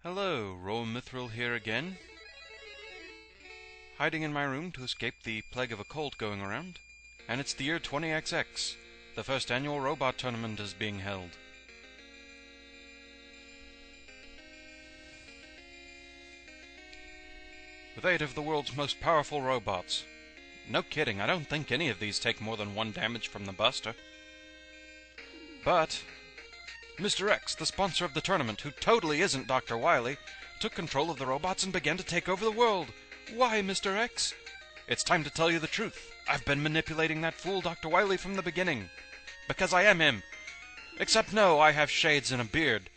Hello, Mithril here again. Hiding in my room to escape the plague of a cold going around. And it's the year 20XX. The first annual robot tournament is being held. With 8 of the world's most powerful robots. No kidding, I don't think any of these take more than 1 damage from the buster. But Mr. X, the sponsor of the tournament, who totally isn't Dr. Wily, took control of the robots and began to take over the world. Why, Mr. X? It's time to tell you the truth. I've been manipulating that fool Dr. Wily from the beginning. Because I am him. Except no, I have shades and a beard.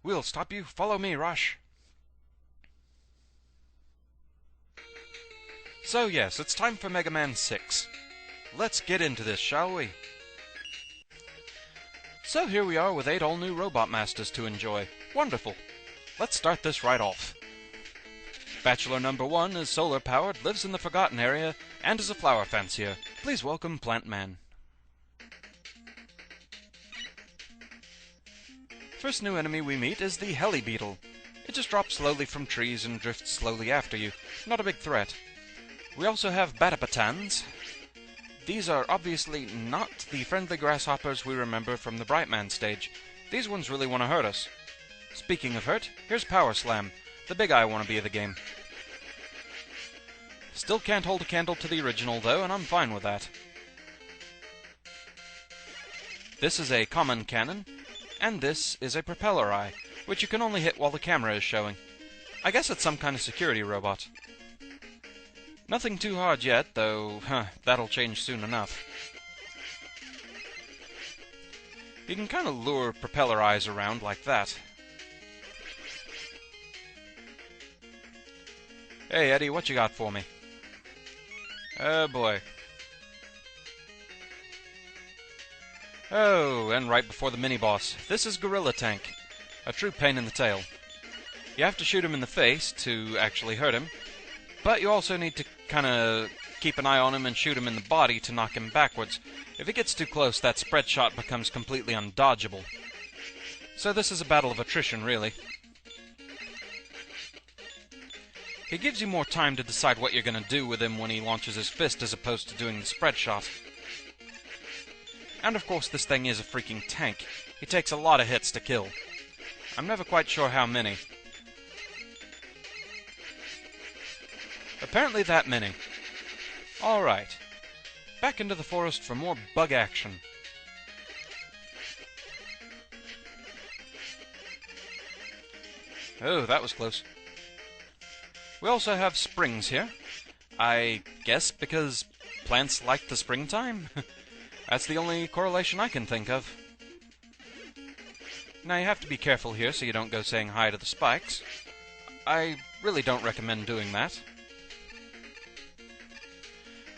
We'll stop you. Follow me, Rush. So yes, it's time for Mega Man 6. Let's get into this, shall we? So here we are with 8 all-new Robot Masters to enjoy. Wonderful. Let's start this right off. Bachelor number 1 is solar-powered, lives in the Forgotten area, and is a flower fancier. Please welcome Plantman. First new enemy we meet is the Heli Beetle. It just drops slowly from trees and drifts slowly after you. Not a big threat. We also have Batapatans. These are obviously not the friendly grasshoppers we remember from the Brightman stage. These ones really want to hurt us. Speaking of hurt, here's Power Slam, the big eye wannabe of the game. Still can't hold a candle to the original though, and I'm fine with that. This is a common cannon, and this is a propeller eye, which you can only hit while the camera is showing. I guess it's some kind of security robot. Nothing too hard yet, though that'll change soon enough. You can kind of lure propeller eyes around like that. Hey Eddie, what you got for me? Oh boy. Oh, and right before the mini-boss. This is Guerrilla Tank. A true pain in the tail. You have to shoot him in the face to actually hurt him, but you also need to kind of keep an eye on him and shoot him in the body to knock him backwards. If he gets too close, that spread shot becomes completely undodgeable. So this is a battle of attrition, really. He gives you more time to decide what you're going to do with him when he launches his fist as opposed to doing the spread shot. And of course this thing is a freaking tank. He takes a lot of hits to kill. I'm never quite sure how many. Apparently that many. Alright. Back into the forest for more bug action. Oh, that was close. We also have springs here. I guess because plants like the springtime? That's the only correlation I can think of. Now you have to be careful here so you don't go saying hi to the spikes. I really don't recommend doing that.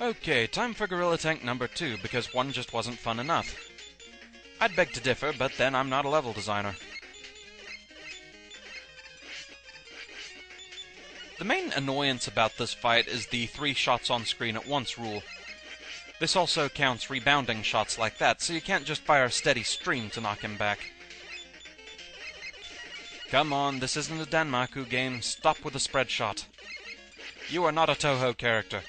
Okay, time for Guerrilla Tank number 2, because 1 just wasn't fun enough. I'd beg to differ, but then I'm not a level designer. The main annoyance about this fight is the 3 shots on screen at once rule. This also counts rebounding shots like that, so you can't just fire a steady stream to knock him back. Come on, this isn't a Danmaku game. Stop with the spread shot. You are not a Toho character.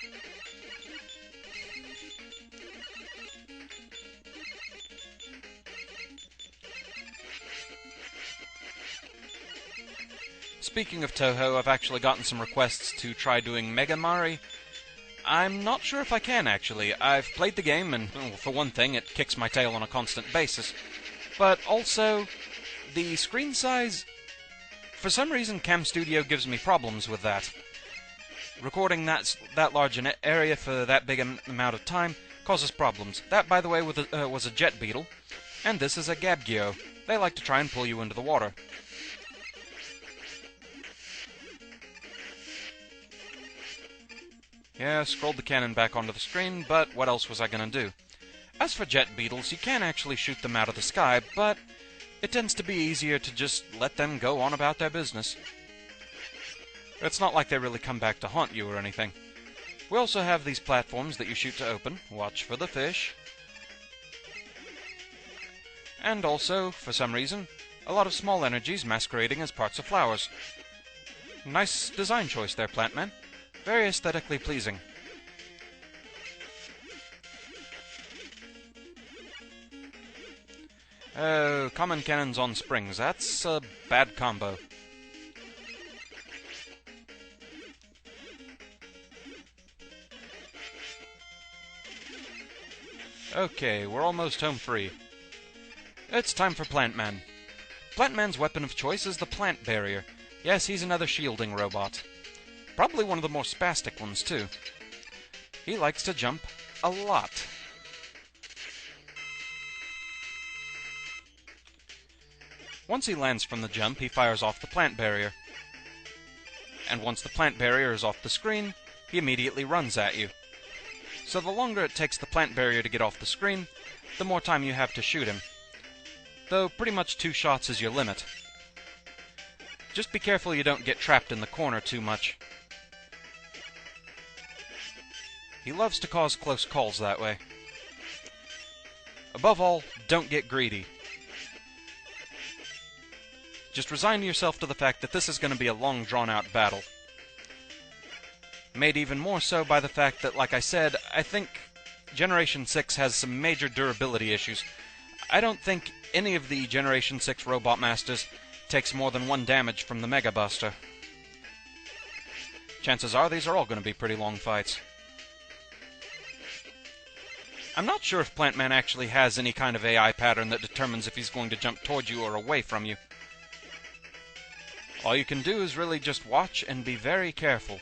Speaking of Toho, I've actually gotten some requests to try doing Mega Mari. I'm not sure if I can, actually. I've played the game, and well, for one thing, it kicks my tail on a constant basis. But also, the screen size... For some reason, Cam Studio gives me problems with that. Recording that large an area for that big amount of time causes problems. That, by the way, was a Jet Beetle, and this is a Gabgio. They like to try and pull you into the water. Yeah, scrolled the cannon back onto the screen, but what else was I gonna do? As for jet beetles, you can actually shoot them out of the sky, but it tends to be easier to just let them go on about their business. It's not like they really come back to haunt you or anything. We also have these platforms that you shoot to open. Watch for the fish. And also, for some reason, A lot of small energies masquerading as parts of flowers. Nice design choice there, Plantman. Very aesthetically pleasing. Oh, common cannons on springs. That's a bad combo. Okay, we're almost home free. It's time for Plantman. Plantman's weapon of choice is the plant barrier. Yes, he's another shielding robot. Probably one of the more spastic ones, too. He likes to jump a lot. Once he lands from the jump, he fires off the plant barrier. And once the plant barrier is off the screen, he immediately runs at you. So the longer it takes the plant barrier to get off the screen, the more time you have to shoot him. Though pretty much 2 shots is your limit. Just be careful you don't get trapped in the corner too much. He loves to cause close calls that way. Above all, don't get greedy. Just resign yourself to the fact that this is going to be a long, drawn-out battle. Made even more so by the fact that, like I said, I think Generation 6 has some major durability issues. I don't think any of the Generation 6 Robot Masters takes more than 1 damage from the Mega Buster. Chances are these are all going to be pretty long fights. I'm not sure if Plantman actually has any kind of AI pattern that determines if he's going to jump towards you or away from you. All you can do is really just watch and be very careful.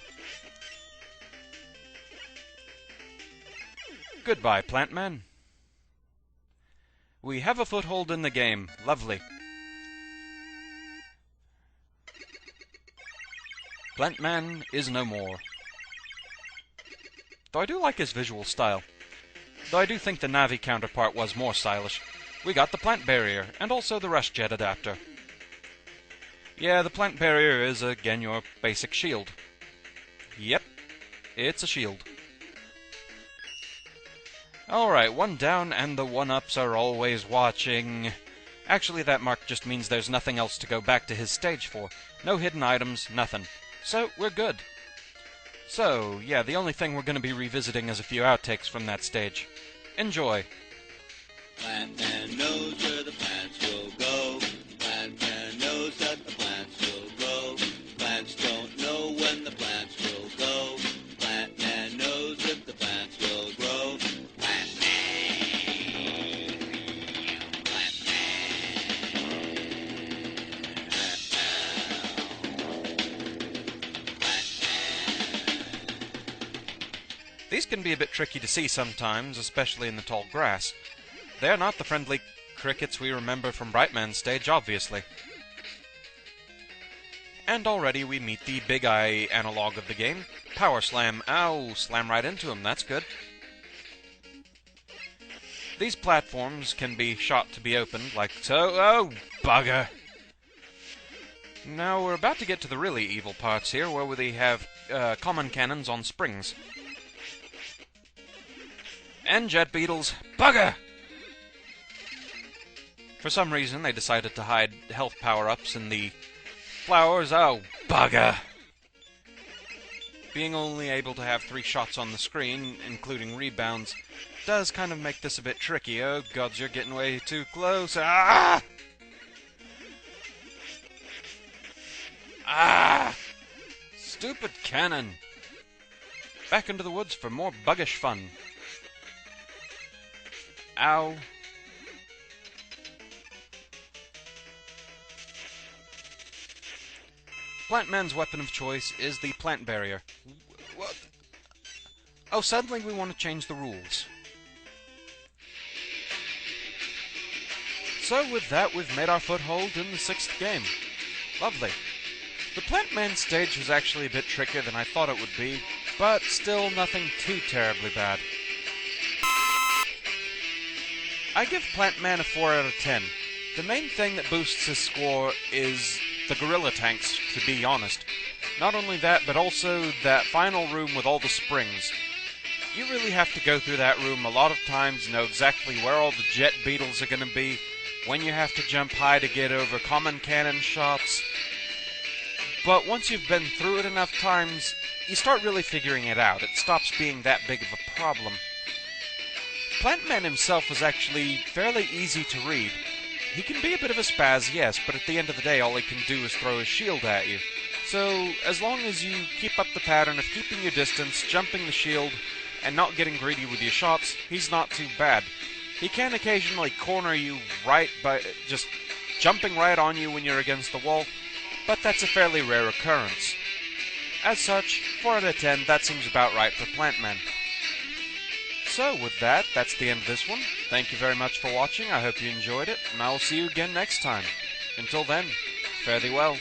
Goodbye, Plantman. We have a foothold in the game. Lovely. Plantman is no more. Though I do like his visual style. Though I do think the Navi counterpart was more stylish. We got the plant barrier, and also the rush jet adapter. Yeah, the plant barrier is, again, your basic shield. Yep, it's a shield. Alright, 1 down, and the 1-ups are always watching. Actually, that mark just means there's nothing else to go back to his stage for. No hidden items, nothing. So, we're good. So, yeah, the only thing we're going to be revisiting is a few outtakes from that stage. Enjoy. Plantman knows where the plants will go. Plantman knows that the plants will grow. Plants don't know when the plants will go. Plantman knows if the plants will grow. These can be a bit tricky to see sometimes, especially in the tall grass. They are not the friendly crickets we remember from Brightman's stage, obviously. And already we meet the Big Eye analog of the game. Power Slam. Ow, slam right into him, that's good. These platforms can be shot to be opened, like so. Oh, bugger! Now we're about to get to the really evil parts here, where we have common cannons on springs. And jet beetles. Bugger! For some reason, they decided to hide health power-ups in the flowers. Oh, bugger! Being only able to have 3 shots on the screen, including rebounds, does kind of make this a bit tricky. Oh, gods, you're getting way too close. Ah! Ah! Stupid cannon! Back into the woods for more buggish fun. Ow. Plantman's weapon of choice is the plant barrier. What? Oh, suddenly we want to change the rules. So with that, we've made our foothold in the 6th game. Lovely. The Plantman stage was actually a bit trickier than I thought it would be, but still nothing too terribly bad. I give Plantman a 4 out of 10. The main thing that boosts his score is the Guerrilla tanks, to be honest. Not only that, but also that final room with all the springs. You really have to go through that room a lot of times, know exactly where all the jet beetles are going to be, when you have to jump high to get over common cannon shots. But once you've been through it enough times, you start really figuring it out. It stops being that big of a problem. Plantman himself was actually fairly easy to read. He can be a bit of a spaz, yes, but at the end of the day all he can do is throw his shield at you. So, as long as you keep up the pattern of keeping your distance, jumping the shield, and not getting greedy with your shots, he's not too bad. He can occasionally corner you right by just jumping right on you when you're against the wall, but that's a fairly rare occurrence. As such, 4 out of 10, that seems about right for Plantman. So, with that, that's the end of this one. Thank you very much for watching, I hope you enjoyed it, and I will see you again next time. Until then, fare thee well.